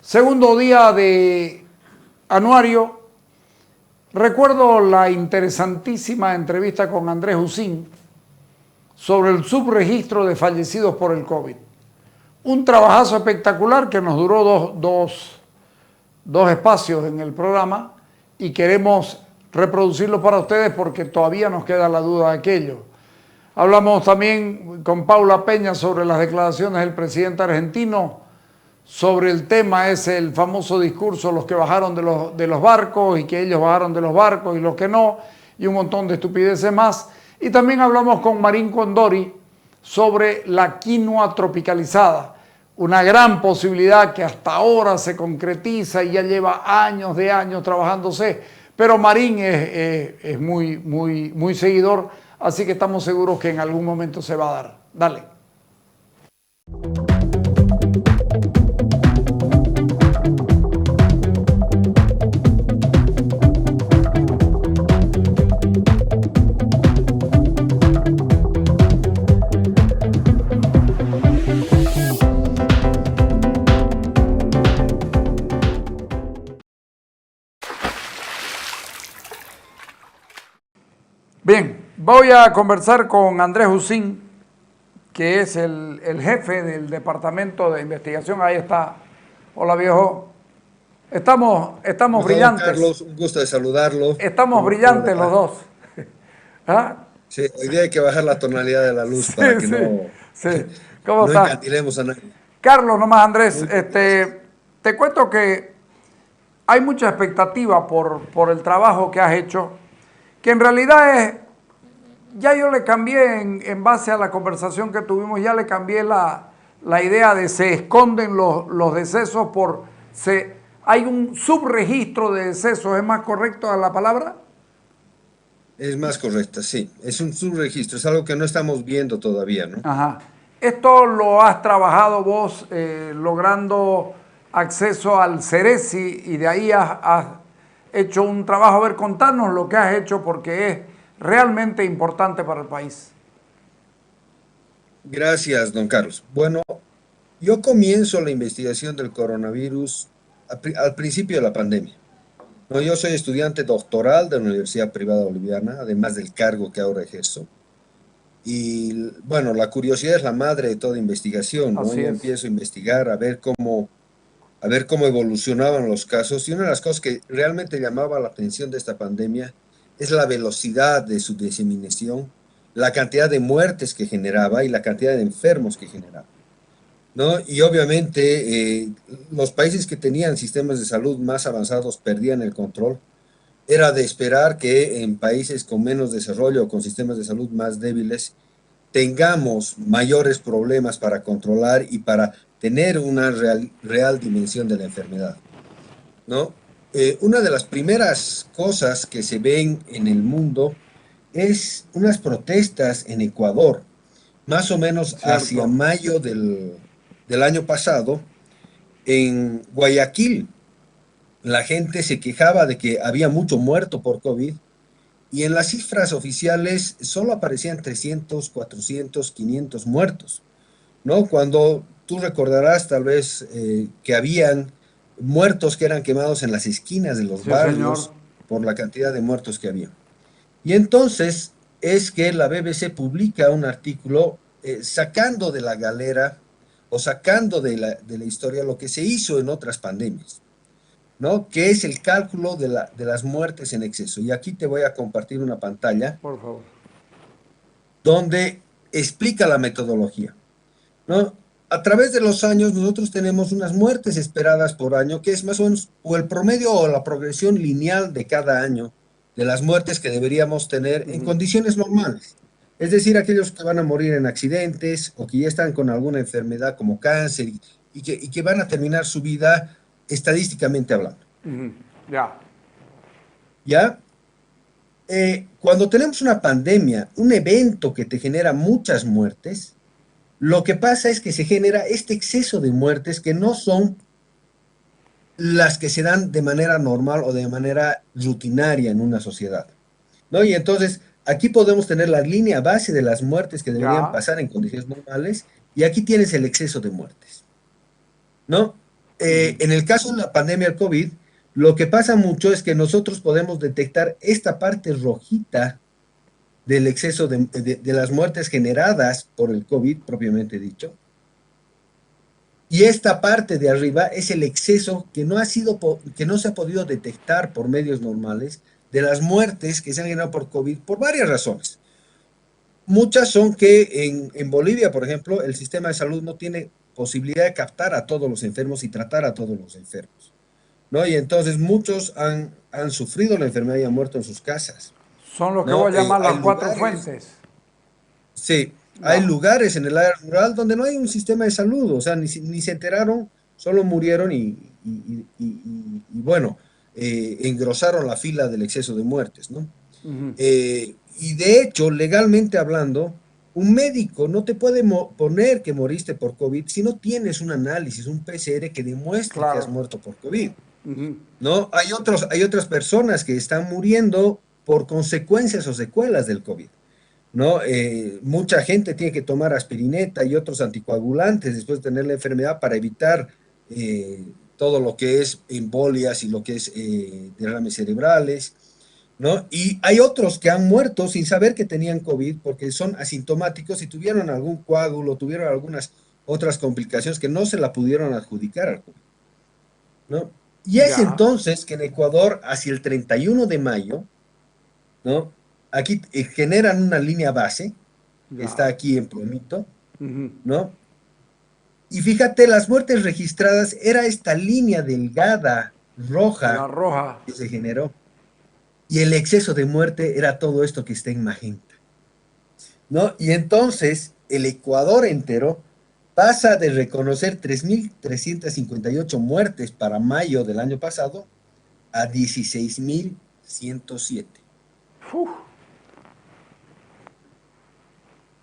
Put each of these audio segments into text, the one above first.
Segundo día de anuario. Recuerdo la interesantísima entrevista con Andrés Usín sobre el subregistro de fallecidos por el COVID. Un trabajazo espectacular que nos duró dos espacios en el programa y queremos reproducirlo para ustedes porque todavía nos queda la duda de aquello. Hablamos también con Paula Peña sobre las declaraciones del presidente argentino, sobre el tema ese, el famoso discurso, los que bajaron de los barcos y que ellos bajaron de los barcos y los que no, y un montón de estupideces más. Y también hablamos con Marín Condori sobre la quinoa tropicalizada, una gran posibilidad que hasta ahora se concretiza y ya lleva años de años trabajándose, pero Marín es muy seguidor, así que estamos seguros que en algún momento se va a dar. Dale. Bien, voy a conversar con Andrés Usín, que es el jefe del Departamento de Investigación. Ahí está. Hola, viejo. Estamos brillantes. Carlos, un gusto de saludarlo. Estamos brillantes los dos. ¿Ah? Sí, hoy día hay que bajar la tonalidad de la luz para que ¿Cómo no estás? encantilemos a nadie. Carlos, nomás Andrés, te cuento que hay mucha expectativa por el trabajo que has hecho, que en realidad ya yo le cambié en base a la conversación que tuvimos, ya le cambié la idea de se esconden los decesos hay un subregistro de decesos, ¿es más correcto la palabra? Es más correcta, sí. Es un subregistro, es algo que no estamos viendo todavía, ¿no? Ajá. Esto lo has trabajado vos logrando acceso al Ceresi y de ahí has hecho un trabajo. A ver, contanos lo que has hecho porque es realmente importante para el país. Gracias, don Carlos. Bueno, yo comienzo la investigación del coronavirus al principio de la pandemia. No, yo soy estudiante doctoral de la Universidad Privada Boliviana, además del cargo que ahora ejerzo. Y bueno, la curiosidad es la madre de toda investigación, ¿no? Yo empiezo a investigar, a ver cómo evolucionaban los casos. Y una de las cosas que realmente llamaba la atención de esta pandemia es la velocidad de su diseminación, la cantidad de muertes que generaba y la cantidad de enfermos que generaba, ¿no? Y obviamente los países que tenían sistemas de salud más avanzados perdían el control. Era de esperar que en países con menos desarrollo o con sistemas de salud más débiles tengamos mayores problemas para controlar y para tener una real dimensión de la enfermedad, ¿no? Una de las primeras cosas que se ven en el mundo es unas protestas en Ecuador, más o menos hacia mayo del año pasado, en Guayaquil. La gente se quejaba de que había mucho muerto por COVID y en las cifras oficiales solo aparecían 300, 400, 500 muertos, ¿no? Cuando tú recordarás tal vez que habían muertos que eran quemados en las esquinas de los barrios, señor, por la cantidad de muertos que había. Y entonces es que la BBC publica un artículo sacando de la galera o sacando de la historia lo que se hizo en otras pandemias, ¿no? Que es el cálculo de las muertes en exceso. Y aquí te voy a compartir una pantalla, por favor, donde explica la metodología, ¿no? A través de los años nosotros tenemos unas muertes esperadas por año, que es más o menos o el promedio o la progresión lineal de cada año de las muertes que deberíamos tener en condiciones normales. Es decir, aquellos que van a morir en accidentes o que ya están con alguna enfermedad como cáncer y que van a terminar su vida estadísticamente hablando. Ya. ¿Ya? Cuando tenemos una pandemia, un evento que te genera muchas muertes, lo que pasa es que se genera este exceso de muertes que no son las que se dan de manera normal o de manera rutinaria en una sociedad, ¿no? Y entonces aquí podemos tener la línea base de las muertes que deberían pasar en condiciones normales y aquí tienes el exceso de muertes, ¿no? En el caso de la pandemia del COVID, lo que pasa mucho es que nosotros podemos detectar esta parte rojita del exceso de las muertes generadas por el COVID, propiamente dicho. Y esta parte de arriba es el exceso que no, que no se ha podido detectar por medios normales de las muertes que se han generado por COVID por varias razones. Muchas son que en Bolivia, por ejemplo, el sistema de salud no tiene posibilidad de captar a todos los enfermos y tratar a todos los enfermos, ¿no? Y entonces muchos han sufrido la enfermedad y han muerto en sus casas, Son los que ¿no? voy a llamar Hay las cuatro lugares, fuentes. sí, hay Ya, lugares en el área rural donde no hay un sistema de salud, o sea, ni se enteraron, solo murieron y bueno, engrosaron la fila del exceso de muertes, ¿no? Y de hecho, legalmente hablando, un médico no te puede poner que moriste por COVID si no tienes un análisis, un PCR que demuestre que has claro. muerto por COVID, ¿no? Hay otras personas que están muriendo por consecuencias o secuelas del COVID, ¿no? Mucha gente tiene que tomar aspirineta y otros anticoagulantes después de tener la enfermedad para evitar todo lo que es embolias y lo que es derrames cerebrales, ¿no? Y hay otros que han muerto sin saber que tenían COVID porque son asintomáticos y tuvieron algún coágulo, tuvieron algunas otras complicaciones que no se la pudieron adjudicar al COVID, ¿no? Y es Ya, entonces que en Ecuador, hacia el 31 de mayo, ¿no? Aquí generan una línea base, que está ya. aquí en Plomito, ¿no? Y fíjate, las muertes registradas era esta línea delgada, La roja, roja. que se generó. Y el exceso de muerte era todo esto que está en magenta, ¿no? Y entonces el Ecuador entero pasa de reconocer 3.358 muertes para mayo del año pasado a 16.107, Uf,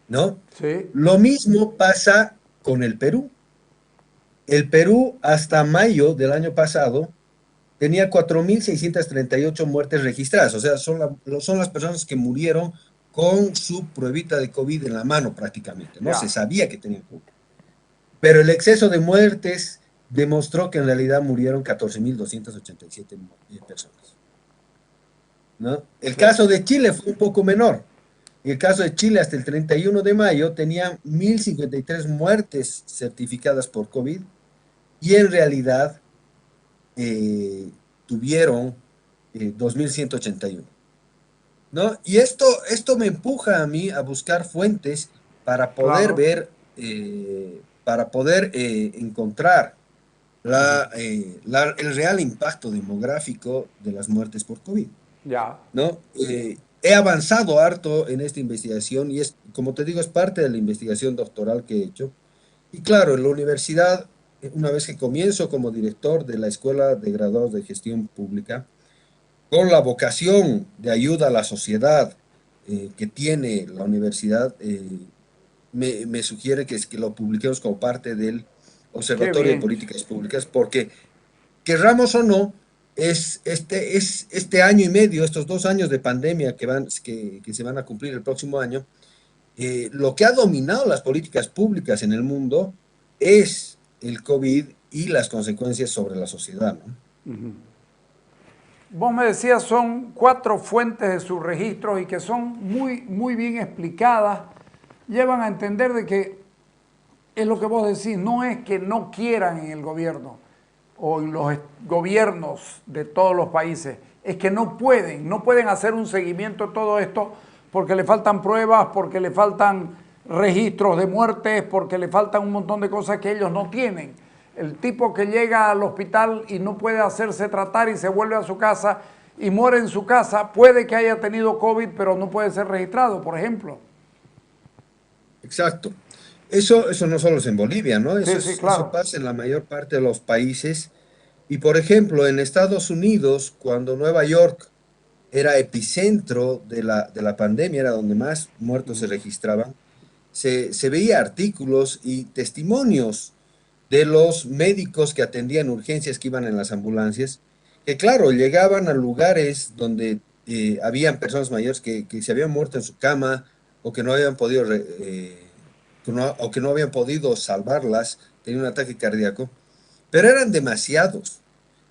¿no? sí, Lo mismo pasa con el Perú. El Perú hasta mayo del año pasado tenía 4.638 muertes registradas, o sea, son las personas que murieron con su pruebita de COVID en la mano prácticamente, ¿no? Se ya. sabía que tenían COVID. Pero el exceso de muertes demostró que en realidad murieron 14.287 personas, ¿no? El Sí. caso de Chile fue un poco menor. En el caso de Chile, hasta el 31 de mayo, tenía 1.053 muertes certificadas por COVID y en realidad eh, tuvieron 2.181, ¿no? Y esto me empuja a mí a buscar fuentes Claro. para poder encontrar el real impacto demográfico de las muertes por COVID, Ya. ¿no? He avanzado harto en esta investigación y es, como te digo, es parte de la investigación doctoral que he hecho. Y claro, en la universidad, una vez que comienzo como director de la Escuela de Graduados de Gestión Pública, con la vocación de ayuda a la sociedad que tiene la universidad, me sugiere que lo publiquemos como parte del Qué Observatorio de bien. Políticas Públicas, porque querramos o no, es este año y medio, estos 2 años de pandemia que se van a cumplir el próximo año, lo que ha dominado las políticas públicas en el mundo es el COVID y las consecuencias sobre la sociedad, ¿no? Vos me decías, son cuatro fuentes de sus registros y que son muy, muy bien explicadas. Llevan a entender de que es lo que vos decís, no es que no quieran en el gobierno o en los gobiernos de todos los países, es que no pueden hacer un seguimiento de todo esto porque le faltan pruebas, porque le faltan registros de muertes, porque le faltan un montón de cosas que ellos no tienen. El tipo que llega al hospital y no puede hacerse tratar y se vuelve a su casa y muere en su casa, puede que haya tenido COVID, pero no puede ser registrado, por ejemplo. Exacto. Eso no solo es en Bolivia, ¿no? Sí, sí, Eso claro. pasa en la mayor parte de los países. Y por ejemplo, en Estados Unidos, cuando Nueva York era epicentro de la pandemia, era donde más muertos se registraban, se veía artículos y testimonios de los médicos que atendían urgencias que iban en las ambulancias, que claro, llegaban a lugares donde habían personas mayores que se habían muerto en su cama o que no habían podido, o que no habían podido salvarlas, tenían un ataque cardíaco, pero eran demasiados,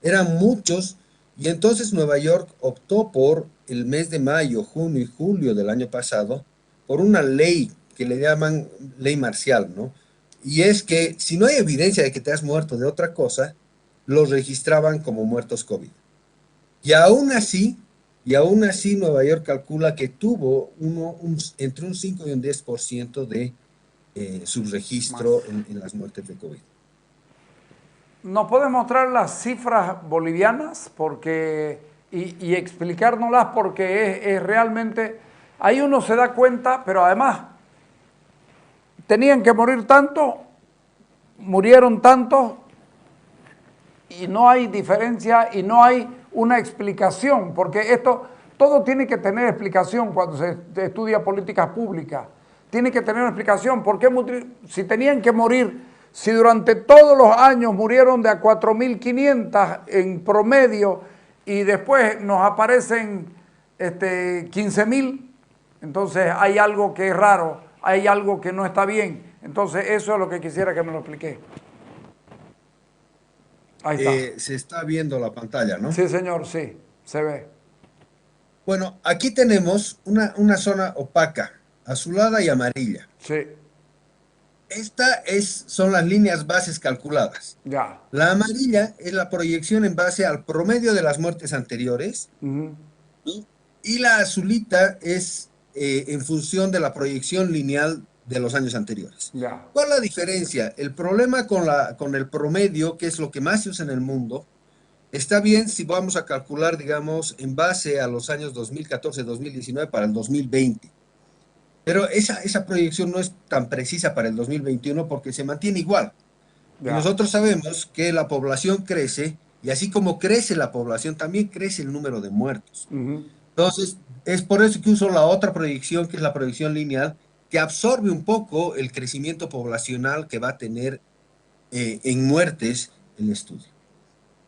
eran muchos, y entonces Nueva York optó por el mes de mayo, junio y julio del año pasado, por una ley que le llaman ley marcial, ¿no? Y es que si no hay evidencia de que te has muerto de otra cosa, los registraban como muertos COVID. Y aún así, y aún así Nueva York calcula que tuvo entre un 5 y un 10% de subregistro Más. en las muertes de COVID. ¿Nos puede mostrar las cifras bolivianas y explicárnoslas porque es realmente, ahí uno se da cuenta, pero además tenían que morir tanto, murieron tantos y no hay diferencia y no hay una explicación, porque esto todo tiene que tener explicación cuando se estudia políticas públicas. Tiene que tener una explicación. ¿Por qué si tenían que morir? Si durante todos los años murieron de a 4.500 en promedio y después nos aparecen 15.000, entonces hay algo que es raro, hay algo que no está bien. Entonces eso es lo que quisiera que me lo explique. Ahí está. Se está viendo la pantalla, ¿no? Sí, señor, sí, se ve. Bueno, aquí tenemos una zona opaca, azulada y amarilla. Sí, Son las líneas bases calculadas. ya. La amarilla es la proyección en base al promedio de las muertes anteriores, Ujú, ¿sí? Y la azulita es en función de la proyección lineal de los años anteriores. ya. ¿Cuál es la diferencia? El problema con el promedio, que es lo que más se usa en el mundo, está bien si vamos a calcular, digamos, en base a los años 2014-2019 para el 2020. Pero esa proyección no es tan precisa para el 2021 porque se mantiene igual. Y Ya. nosotros sabemos que la población crece y así como crece la población, también crece el número de muertos. Ujú, Entonces, es por eso que uso la otra proyección, que es la proyección lineal, que absorbe un poco el crecimiento poblacional que va a tener en muertes el estudio,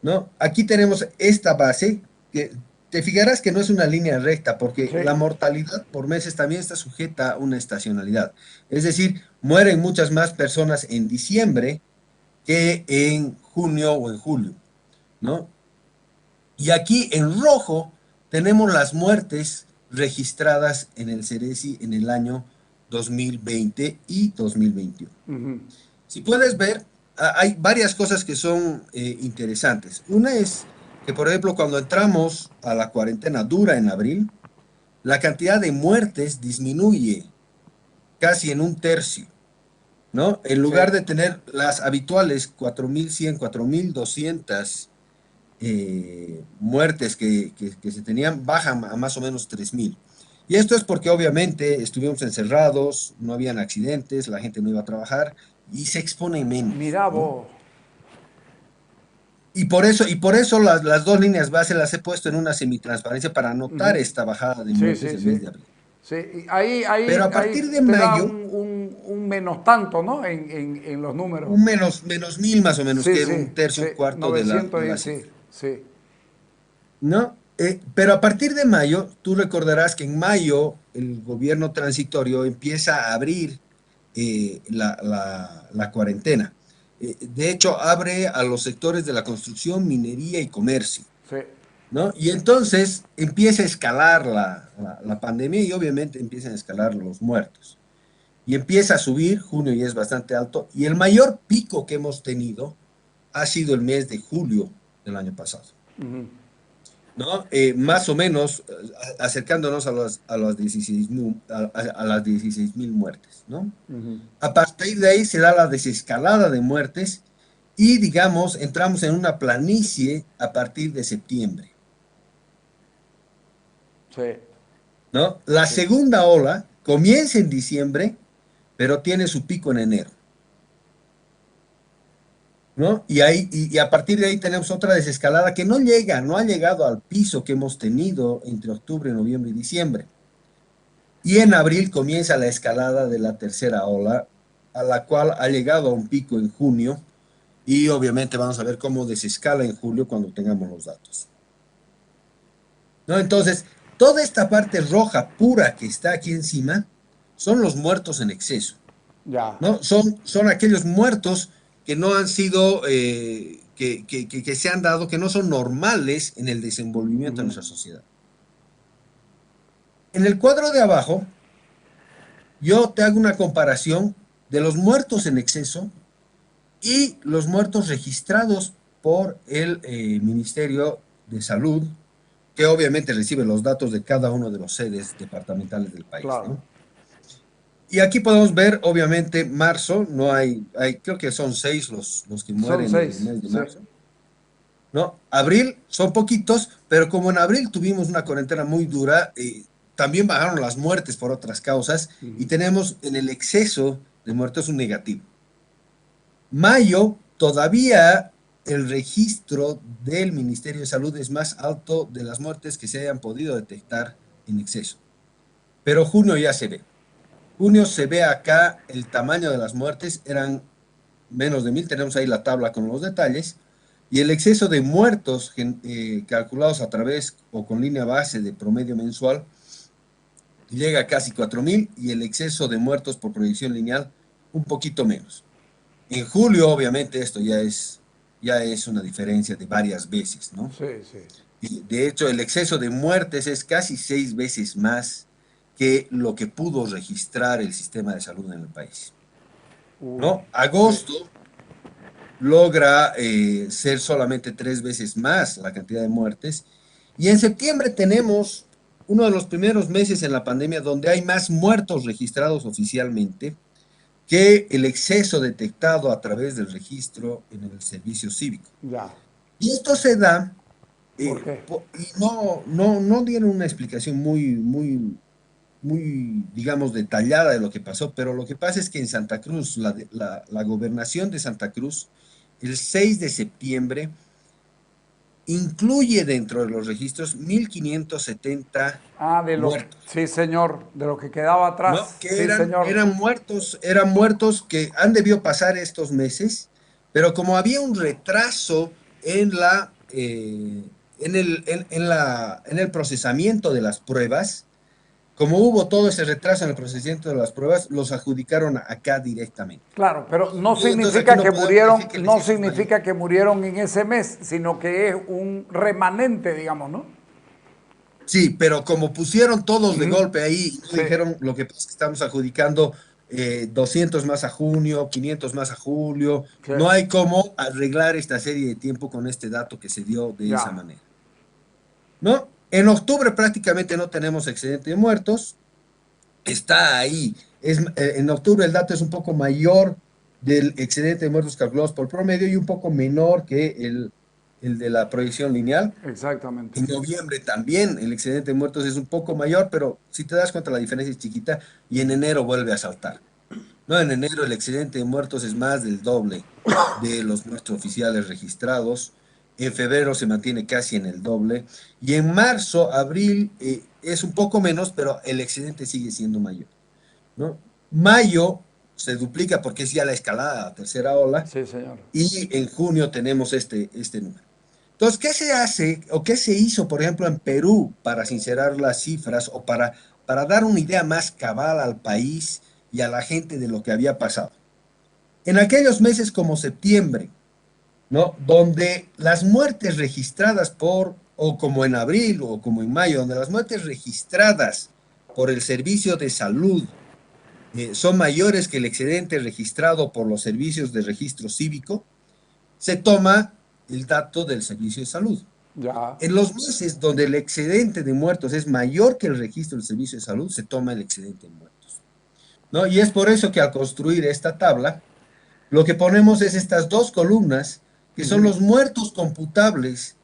¿no? Aquí tenemos esta base, que te fijarás que no es una línea recta, porque sí, la mortalidad por meses también está sujeta a una estacionalidad. Es decir, mueren muchas más personas en diciembre que en junio o en julio, ¿no? Y aquí en rojo tenemos las muertes registradas en el Ceresi en el año 2020 y 2021. ujú, Si puedes ver, hay varias cosas que son interesantes. Una es que, por ejemplo, cuando entramos a la cuarentena dura en abril, la cantidad de muertes disminuye casi en un tercio, ¿no? En sí, lugar de tener las habituales 4.100, 4.200 muertes que se tenían, bajan a más o menos 3.000. Y esto es porque obviamente estuvimos encerrados, no habían accidentes, la gente no iba a trabajar y se expone menos, mira ¿no? vos. Y por eso las dos líneas base las he puesto en una semitransparencia para anotar Ujú, esta bajada de sí, muertes sí, el mes sí. de abril. Sí, y ahí, Pero ahí, a ahí partir de te da mayo, un menos tanto, ¿no? En los números. un menos 1.000 más o menos, Sí, que era un sí, tercio, sí, un cuarto de 900 la y sí, cifra. sí. ¿No? Pero a partir de mayo, tú recordarás que en mayo el gobierno transitorio empieza a abrir la cuarentena. De hecho, abre a los sectores de la construcción, minería y comercio, Sí, ¿no? Y entonces empieza a escalar la pandemia y obviamente empiezan a escalar los muertos. Y empieza a subir, junio ya es bastante alto, y el mayor pico que hemos tenido ha sido el mes de julio del año pasado. ¿No? Más o menos acercándonos a las 16.000 a las 16.000 muertes, ¿no? A partir de ahí se da la desescalada de muertes y, digamos, entramos en una planicie a partir de septiembre, sí, ¿no? La sí. segunda ola comienza en diciembre, pero tiene su pico en enero. ¿No? Y a partir de ahí tenemos otra desescalada que no ha llegado al piso que hemos tenido entre octubre, noviembre y diciembre. Y en abril comienza la escalada de la tercera ola, a la cual ha llegado a un pico en junio, y obviamente vamos a ver cómo desescala en julio cuando tengamos los datos. ¿No? Entonces, toda esta parte roja pura que está aquí encima son los muertos en exceso. Ya. ¿No? Son aquellos muertos que no han sido que se han dado que no son normales en el desenvolvimiento de nuestra sociedad. En el cuadro de abajo, yo te hago una comparación de los muertos en exceso y los muertos registrados por el Ministerio de Salud, que obviamente recibe los datos de cada uno de los sedes departamentales del país, Claro. ¿no? Y aquí podemos ver, obviamente, marzo, no creo que son 6 los que Son mueren en el 6, mes de sí. marzo, ¿no? Abril son poquitos, pero como en abril tuvimos una cuarentena muy dura, también bajaron las muertes por otras causas y tenemos en el exceso de muertos un negativo. Mayo, todavía el registro del Ministerio de Salud es más alto de las muertes que se hayan podido detectar en exceso. Pero junio ya se ve. Junio se ve acá el tamaño de las muertes, eran menos de 1000, tenemos ahí la tabla con los detalles, y el exceso de muertos calculados a través o con línea base de promedio mensual llega a casi 4000 y el exceso de muertos por proyección lineal un poquito menos. En julio, obviamente, esto ya es una diferencia de varias veces, ¿no? Sí, sí. Y de hecho, el exceso de muertes es casi 6 veces más que lo que pudo registrar el sistema de salud en el país, Uy, ¿no? sí. Agosto logra ser solamente 3 veces más la cantidad de muertes. Y en septiembre tenemos uno de los primeros meses en la pandemia donde hay más muertos registrados oficialmente que el exceso detectado a través del registro en el servicio cívico. Ya. Y esto se da, ¿Por qué? y no dieron una explicación muy, digamos, detallada de lo que pasó, pero lo que pasa es que en Santa Cruz, la gobernación de Santa Cruz, el 6 de septiembre, incluye dentro de los registros 1570 Ah, muertos. sí, señor, de lo que quedaba ¿No? atrás. Que Sí, señor. eran muertos que han debido pasar estos meses, pero como había un retraso en el procesamiento de las pruebas, como hubo todo ese retraso en el procesamiento de las pruebas, los adjudicaron acá directamente. Claro, pero no Y entonces aquí significa no que podemos decir murieron, que el no exceso es mayor. significa que murieron en ese mes, sino que es un remanente, digamos, ¿no? Sí, pero como pusieron todos de Ujú. golpe ahí, no Sí, dijeron lo que pasa es que estamos adjudicando 200 más a junio, 500 más a julio, sí, no hay cómo arreglar esta serie de tiempo con este dato que se dio de esa ya. manera, ¿no? En octubre prácticamente no tenemos excedente de muertos, está ahí. En octubre el dato es un poco mayor del excedente de muertos calculados por promedio y un poco menor que el de la proyección lineal. Exactamente. En noviembre también el excedente de muertos es un poco mayor, pero si te das cuenta la diferencia es chiquita y en enero vuelve a saltar. No, en enero el excedente de muertos es más del doble de los muertos oficiales registrados. En febrero se mantiene casi en el doble. Y en marzo, abril es un poco menos, pero el excedente sigue siendo mayor, ¿no? Mayo se duplica porque es ya la escalada, la tercera ola. Sí, señor. Y en junio tenemos este número. Entonces, ¿qué se hace o qué se hizo, por ejemplo, en Perú para sincerar las cifras o para dar una idea más cabal al país y a la gente de lo que había pasado? En aquellos meses como septiembre, ¿no? Donde las muertes registradas o como en abril o como en mayo, donde las muertes registradas por el servicio de salud son mayores que el excedente registrado por los servicios de registro cívico, se toma el dato del servicio de salud. Ya. En los meses donde el excedente de muertos es mayor que el registro del servicio de salud, se toma el excedente de muertos, ¿no? Y es por eso que al construir esta tabla, lo que ponemos es estas dos columnas, que son Ujú, los muertos computables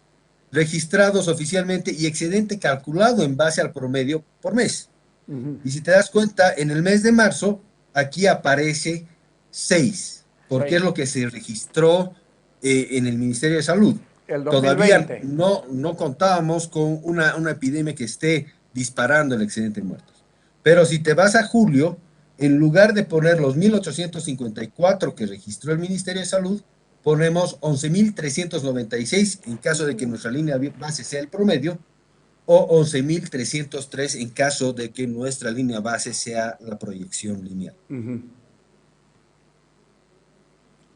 registrados oficialmente y excedente calculado en base al promedio por mes. ujú. Y si te das cuenta, en el mes de marzo, aquí aparece 6, porque es Seis. lo que se registró en el Ministerio de Salud. El Todavía 2020. no contábamos con una epidemia que esté disparando el excedente de muertos. Pero si te vas a julio, en lugar de poner los 1854 que registró el Ministerio de Salud, ponemos 11.396 en caso de que nuestra línea base sea el promedio o 11.303 en caso de que nuestra línea base sea la proyección lineal.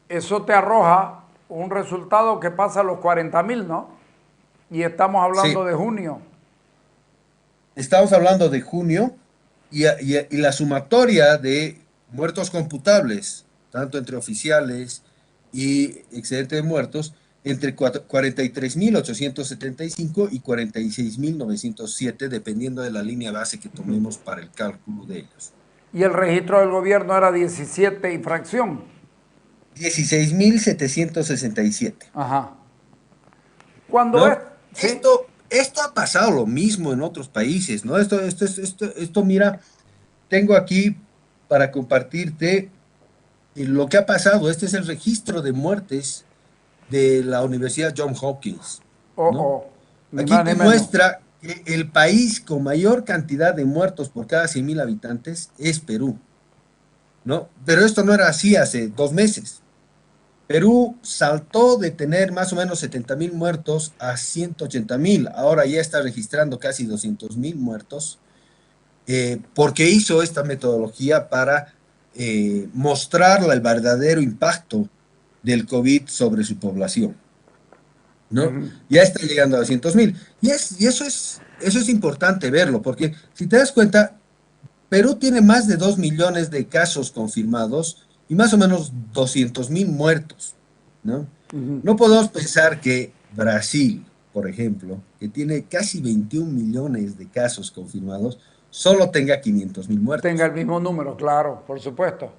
Eso te arroja un resultado que pasa a los 40.000, ¿no? Y estamos Sí, hablando de junio. estamos hablando de junio y la sumatoria de muertos computables, tanto entre oficiales y excedente de muertos, entre 43.875 y 46.907, dependiendo de la línea base que tomemos para el cálculo de ellos. Y el registro del gobierno era 17 y fracción. 16.767. Ajá. Cuando es, ¿No? sí, Esto ha pasado lo mismo en otros países, ¿no? Mira, tengo aquí para compartirte lo que ha pasado. Este es el registro de muertes de la Universidad Johns Hopkins, ¿no? ni Aquí más ni te menos. muestra que el país con mayor cantidad de muertos por cada 100.000 habitantes es Perú, ¿no? Pero esto no era así hace 2 meses. Perú saltó de tener más o menos 70.000 muertos a 180.000. Ahora ya está registrando casi 200.000 muertos, porque hizo esta metodología para mostrar el verdadero impacto del COVID sobre su población, ¿no? Ya está llegando a 200.000. Y eso es importante verlo, porque si te das cuenta, Perú tiene más de 2 millones de casos confirmados y más o menos 200.000 muertos, ¿no? No podemos pensar que Brasil, por ejemplo, que tiene casi 21 millones de casos confirmados, solo tenga 500.000 Tenga muertos. el mismo número, claro, por supuesto.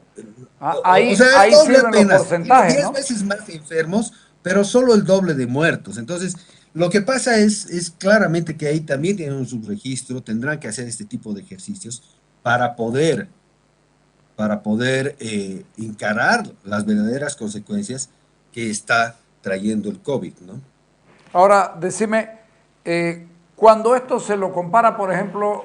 O Ahí, sea, es ahí doble sirven los apenas. Tiene porcentajes, 10 ¿no? veces más enfermos, pero solo el doble de muertos. Entonces, lo que pasa es claramente que ahí también tienen un subregistro, tendrán que hacer este tipo de ejercicios para poder encarar las verdaderas consecuencias que está trayendo el COVID, ¿no? Ahora, decime, cuando esto se lo compara, por ejemplo,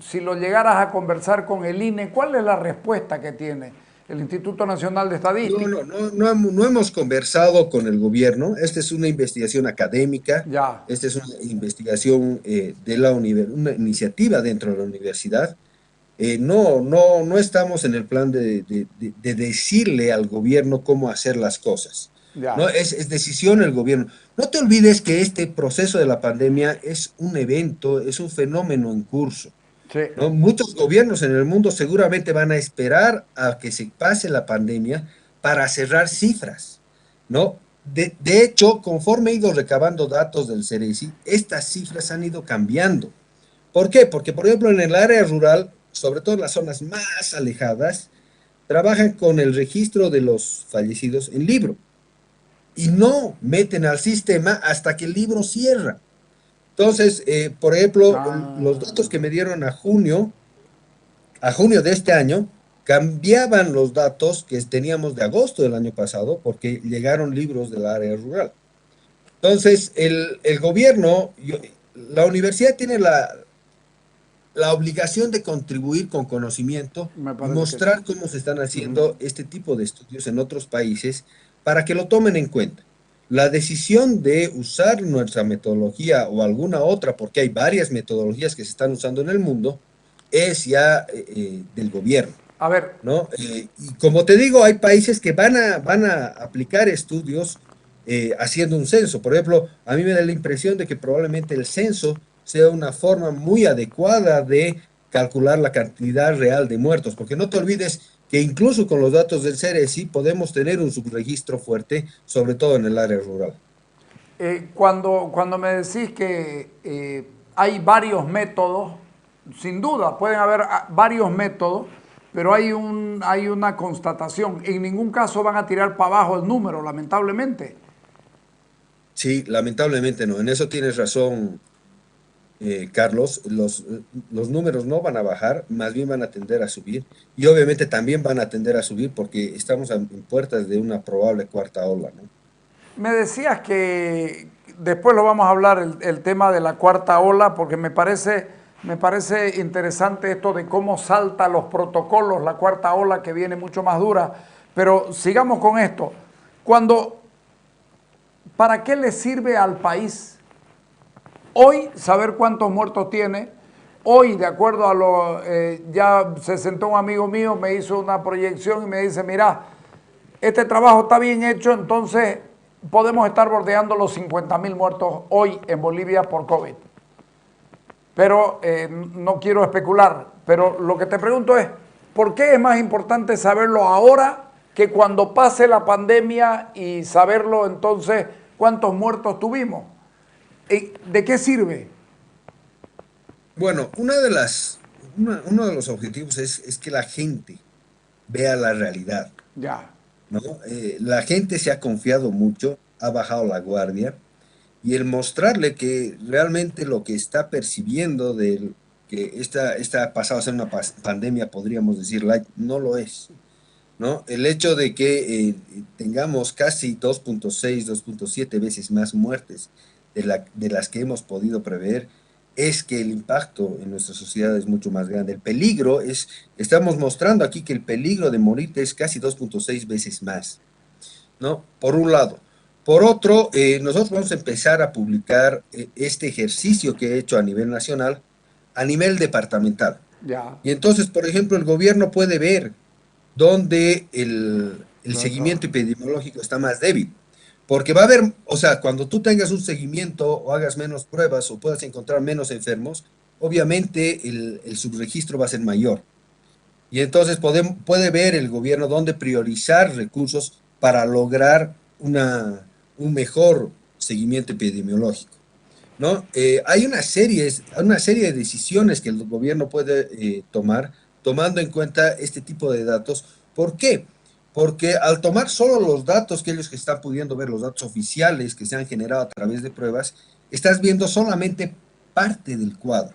si lo llegaras a conversar con el INE, ¿cuál es la respuesta que tiene el Instituto Nacional de Estadística? No hemos conversado con el gobierno. Esta es una investigación académica, Ya, esta es una investigación de una iniciativa dentro de la universidad. No estamos en el plan de decirle al gobierno cómo hacer las cosas. ya, No, es decisión del gobierno. No te olvides que este proceso de la pandemia es un evento, es un fenómeno en curso, sí. ¿no? Muchos gobiernos en el mundo seguramente van a esperar a que se pase la pandemia para cerrar cifras, ¿no? De hecho, conforme he ido recabando datos del CERECI, estas cifras han ido cambiando. ¿Por qué? Porque, por ejemplo, en el área rural, sobre todo en las zonas más alejadas, trabajan con el registro de los fallecidos en libro y no meten al sistema hasta que el libro cierra. Entonces, por ejemplo, los datos Ah, que me dieron a junio de este año, cambiaban los datos que teníamos de agosto del año pasado porque llegaron libros del área rural. Entonces, el gobierno, la universidad tiene la obligación de contribuir con conocimiento me y parece que sí. mostrar cómo se están haciendo este tipo de estudios en otros países para que lo tomen en cuenta. La decisión de usar nuestra metodología o alguna otra, porque hay varias metodologías que se están usando en el mundo, es ya del gobierno, A ver, ¿no? Y como te digo, hay países que van a aplicar estudios haciendo un censo. Por ejemplo, a mí me da la impresión de que probablemente el censo sea una forma muy adecuada de calcular la cantidad real de muertos, porque no te olvides que incluso con los datos del CERECI podemos tener un subregistro fuerte, sobre todo en el área rural. cuando me decís que hay varios métodos, sin duda pueden haber varios métodos, pero hay una constatación. En ningún caso van a tirar para abajo el número, lamentablemente. Sí, lamentablemente no. En eso tienes razón, Carlos. Los números no van a bajar, más bien van a tender a subir. Y obviamente también van a tender a subir porque estamos en puertas de una probable cuarta ola, ¿no? Me decías que después lo vamos a hablar el tema de la cuarta ola, porque me parece interesante esto de cómo salta los protocolos, la cuarta ola que viene mucho más dura. Pero sigamos con esto. Cuando, ¿para qué le sirve al país hoy saber cuántos muertos tiene? Hoy, de acuerdo a lo, ya se sentó un amigo mío, me hizo una proyección y me dice, mira, este trabajo está bien hecho, entonces podemos estar bordeando los 50.000 muertos hoy en Bolivia por COVID. Pero no quiero especular, pero lo que te pregunto es, ¿por qué es más importante saberlo ahora que cuando pase la pandemia y saberlo entonces cuántos muertos tuvimos? ¿De qué sirve? Bueno, uno de los objetivos es que la gente vea la realidad, Ya, ¿no? La gente se ha confiado mucho, ha bajado la guardia, y el mostrarle que realmente lo que está percibiendo de que esta pasado a ser una pandemia, podríamos decir, light, no lo es, ¿no? El hecho de que tengamos casi 2.6, 2.7 veces más muertes de las que hemos podido prever, es que el impacto en nuestra sociedad es mucho más grande. El peligro es, estamos mostrando aquí que el peligro de morirte es casi 2.6 veces más, ¿no? Por un lado. Por otro, nosotros vamos a empezar a publicar este ejercicio que he hecho a nivel nacional, a nivel departamental. ya. Y entonces, por ejemplo, el gobierno puede ver dónde el seguimiento epidemiológico está más débil. Porque va a haber, o sea, cuando tú tengas un seguimiento o hagas menos pruebas o puedas encontrar menos enfermos, obviamente el subregistro va a ser mayor. Y entonces puede ver el gobierno dónde priorizar recursos para lograr un mejor seguimiento epidemiológico, ¿no? Hay una serie de decisiones que el gobierno puede tomar tomando en cuenta este tipo de datos. ¿Por qué? Porque al tomar solo los datos que ellos que están pudiendo ver, los datos oficiales que se han generado a través de pruebas, estás viendo solamente parte del cuadro.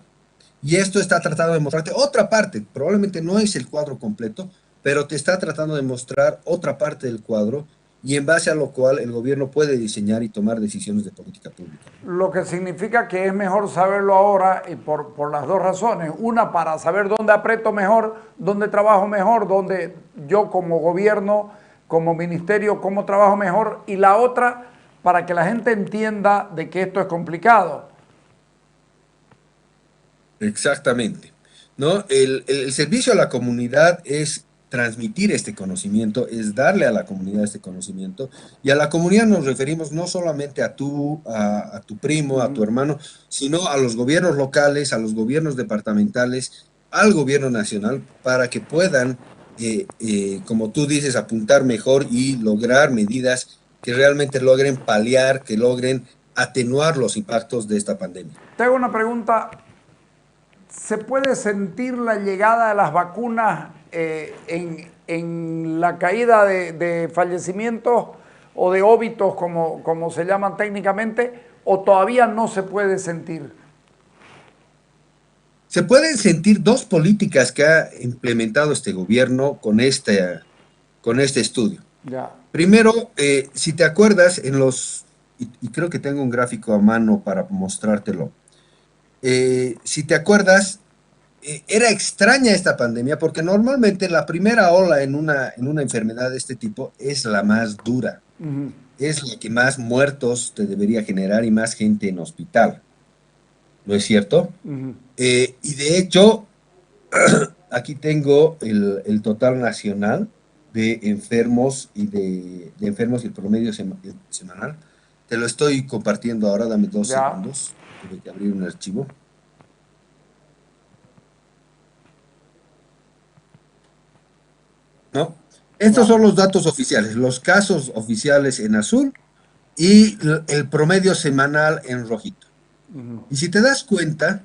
Y esto está tratando de mostrarte otra parte, probablemente no es el cuadro completo, pero te está tratando de mostrar otra parte del cuadro y en base a lo cual el gobierno puede diseñar y tomar decisiones de política pública. Lo que significa que es mejor saberlo ahora y por las dos razones. Una, para saber dónde aprieto mejor, dónde trabajo mejor, dónde yo como gobierno, como ministerio, cómo trabajo mejor. Y la otra, para que la gente entienda de que esto es complicado. Exactamente, ¿no? El servicio a la comunidad es transmitir este conocimiento, es darle a la comunidad este conocimiento, y a la comunidad nos referimos no solamente a tu primo, a tu hermano, sino a los gobiernos locales, a los gobiernos departamentales, al gobierno nacional, para que puedan, como tú dices, apuntar mejor y lograr medidas que realmente logren paliar, que logren atenuar los impactos de esta pandemia. Te hago una pregunta. ¿Se puede sentir la llegada de las vacunas en la caída de fallecimientos o de óbitos, como se llaman técnicamente, o todavía no se puede sentir? Se pueden sentir dos políticas que ha implementado este gobierno con este estudio. Ya, Primero, si te acuerdas, y creo que tengo un gráfico a mano para mostrártelo. Si te acuerdas, era extraña esta pandemia porque normalmente la primera ola en una enfermedad de este tipo es la más dura, es la que más muertos te debería generar y más gente en hospital, ¿no es cierto? Y de hecho, aquí tengo el total nacional de enfermos de enfermos y el promedio semanal. Te lo estoy compartiendo ahora, dame dos ya, segundos. Tuve que abrir un archivo. ¿No? Estos ya. son los datos oficiales, los casos oficiales en azul y el promedio semanal en rojito. Y si te das cuenta,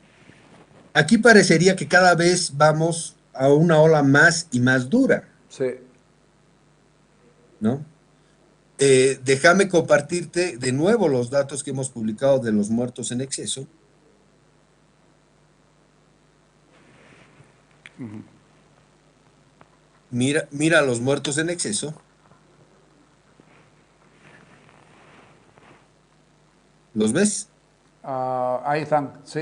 aquí parecería que cada vez vamos a una ola más y más dura, Sí. ¿no? Déjame compartirte de nuevo los datos que hemos publicado de los muertos en exceso. Mira los muertos en exceso. ¿Los ves? Ahí están, sí,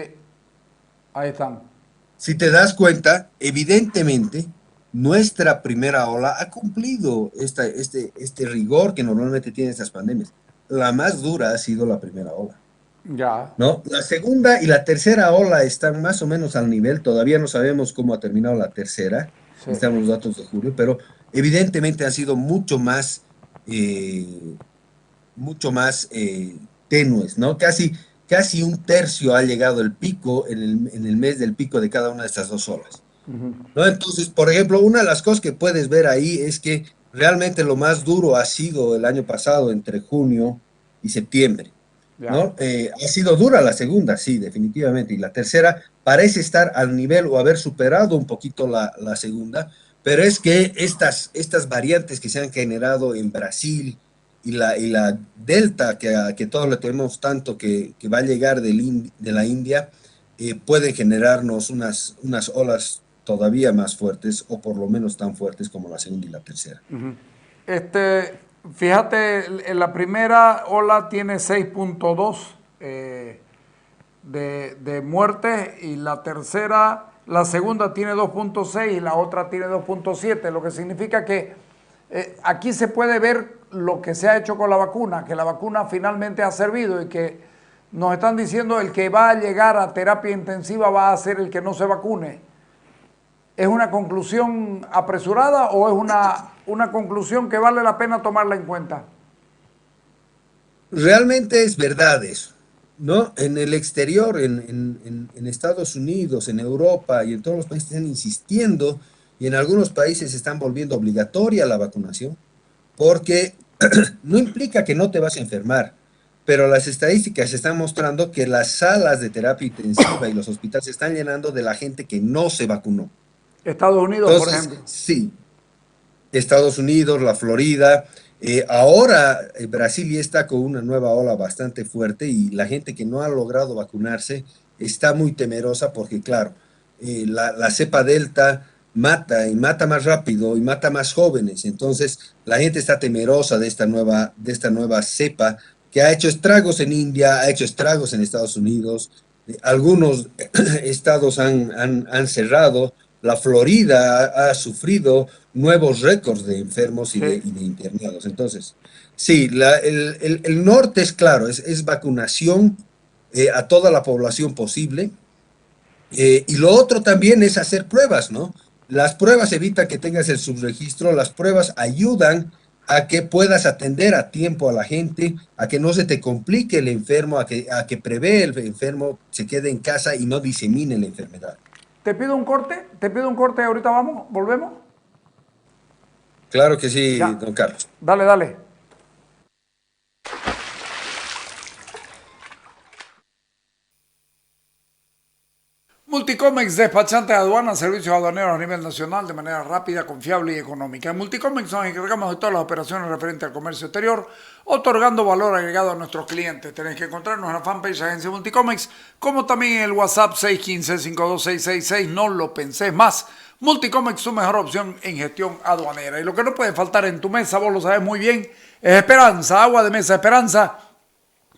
ahí están. Si te das cuenta, evidentemente, nuestra primera ola ha cumplido este rigor que normalmente tienen estas pandemias. La más dura ha sido la primera ola, Ya, ¿no? La segunda y la tercera ola están más o menos al nivel, todavía no sabemos cómo ha terminado la tercera, sí. necesitamos los datos de julio, pero evidentemente han sido mucho más, eh, mucho más tenues, ¿no? Casi un tercio ha llegado el pico en el mes del pico de cada una de estas dos olas, ¿no? Entonces, por ejemplo, una de las cosas que puedes ver ahí es que realmente lo más duro ha sido el año pasado, entre junio y septiembre, Ya. ¿no? Ha sido dura la segunda, sí, definitivamente, y la tercera parece estar al nivel o haber superado un poquito la segunda, pero es que estas variantes que se han generado en Brasil y la Delta, que todos le tememos tanto que va a llegar de la India, pueden generarnos unas olas todavía más fuertes o por lo menos tan fuertes como la segunda y la tercera. Este, fíjate, en la primera ola tiene 6.2 de muertes y la tercera, la segunda tiene 2.6 y la otra tiene 2.7, lo que significa que aquí se puede ver lo que se ha hecho con la vacuna, que la vacuna finalmente ha servido y que nos están diciendo el que va a llegar a terapia intensiva va a ser el que no se vacune. ¿Es una conclusión apresurada o es una conclusión que vale la pena tomarla en cuenta? Realmente es verdad eso, ¿no? En el exterior, en Estados Unidos, en Europa y en todos los países están insistiendo y en algunos países están volviendo obligatoria la vacunación porque no implica que no te vas a enfermar, pero las estadísticas están mostrando que las salas de terapia intensiva y los hospitales se están llenando de la gente que no se vacunó. Estados Unidos, por Entonces, ejemplo. sí, Estados Unidos, la Florida. Ahora Brasil ya está con una nueva ola bastante fuerte y la gente que no ha logrado vacunarse está muy temerosa porque, claro, la cepa Delta mata y mata más rápido y mata más jóvenes. Entonces, la gente está temerosa de esta nueva cepa que ha hecho estragos en India, ha hecho estragos en Estados Unidos. Algunos estados han cerrado. La Florida ha sufrido nuevos récords de enfermos y de, Sí. y de internados. Entonces, sí, el norte es claro, es vacunación a toda la población posible. Y lo otro también es hacer pruebas, ¿no? Las pruebas evitan que tengas el subregistro, las pruebas ayudan a que puedas atender a tiempo a la gente, a que no se te complique el enfermo, a que prevé el enfermo, se quede en casa y no disemine la enfermedad. Te pido un corte, ahorita vamos, volvemos. Claro que sí, Ya, don Carlos. dale, dale. Multicomex, despachante de aduanas, servicios aduaneros a nivel nacional de manera rápida, confiable y económica. En Multicomex nos encargamos de todas las operaciones referentes al comercio exterior, otorgando valor agregado a nuestros clientes. Tenéis que encontrarnos en la fanpage Agencia Multicomex, como también en el WhatsApp 615-52666. No lo pensés más. Multicomex, su mejor opción en gestión aduanera. Y lo que no puede faltar en tu mesa, vos lo sabes muy bien, es esperanza, agua de mesa Esperanza.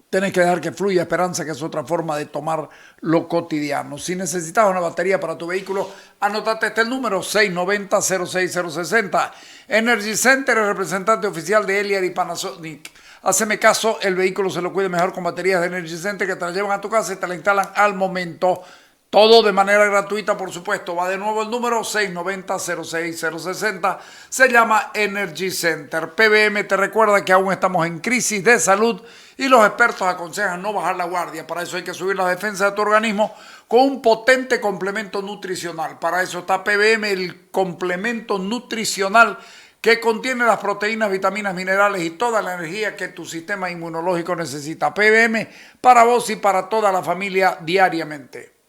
Tenés que dejar que fluya Esperanza, que es otra forma de tomar lo cotidiano. Si necesitas una batería para tu vehículo, anotate este el número 690-06060. Energy Center, el representante oficial de Eliar y Panasonic. Haceme caso, el vehículo se lo cuide mejor con baterías de Energy Center que te la llevan a tu casa y te la instalan al momento. Todo de manera gratuita, por supuesto. Va de nuevo el número 690-06060. Se llama Energy Center. PBM te recuerda que aún estamos en crisis de salud y los expertos aconsejan no bajar la guardia. Para eso hay que subir la defensa de tu organismo con un potente complemento nutricional. Para eso está PBM, el complemento nutricional que contiene las proteínas, vitaminas, minerales y toda la energía que tu sistema inmunológico necesita. PBM para vos y para toda la familia diariamente.